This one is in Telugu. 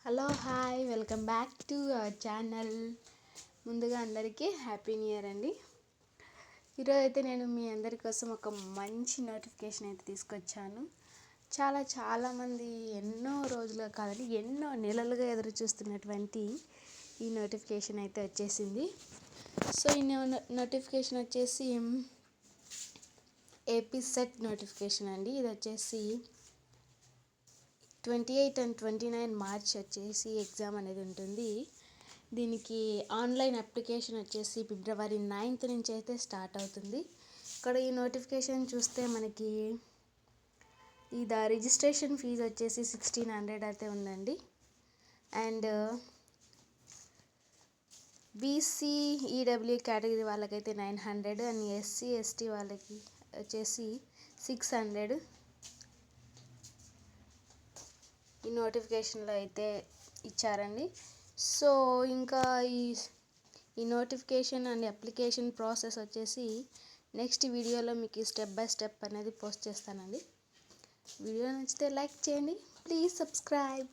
Hello hi welcome back to our channel. ముందుగా అందరికీ హ్యాపీ న్యూ ఇయర్ అండి. ఈరోజు అయితే నేను మీ అందరి కోసం ఒక మంచి నోటిఫికేషన్ అయితే తీసుకొచ్చాను. చాలామంది ఎన్నో రోజులుగా కాదండి, ఎన్నో నెలలుగా ఎదురు చూస్తున్నటువంటి ఈ నోటిఫికేషన్ అయితే వచ్చేసింది. సో ఈ నోటిఫికేషన్ వచ్చేసి ఏపీ సెట్ నోటిఫికేషన్ అండి. ఇది వచ్చేసి 28 and 29 మార్చ్ వచ్చేసి ఎగ్జామ్ అనేది ఉంటుంది. దీనికి ఆన్లైన్ అప్లికేషన్ వచ్చేసి ఫిబ్రవరి 9th నుంచి అయితే స్టార్ట్ అవుతుంది. ఇక్కడ ఈ నోటిఫికేషన్ చూస్తే మనకి రిజిస్ట్రేషన్ ఫీజు వచ్చేసి 1600 అయితే ఉందండి. అండ్ బీసీ ఈడబ్ల్యూ కేటగిరీ వాళ్ళకైతే 900 అండ్ ఎస్సీ ఎస్టీ వాళ్ళకి వచ్చేసి 600 ఈ నోటిఫికేషన్లో అయితే ఇచ్చారండి. సో ఇంకా ఈ నోటిఫికేషన్ అండ్ అప్లికేషన్ ప్రాసెస్ వచ్చేసి నెక్స్ట్ వీడియోలో మీకు స్టెప్ బై స్టెప్ అనేది పోస్ట్ చేస్తానండి. వీడియో నచ్చితే లైక్ చేయండి, ప్లీజ్ సబ్స్క్రైబ్.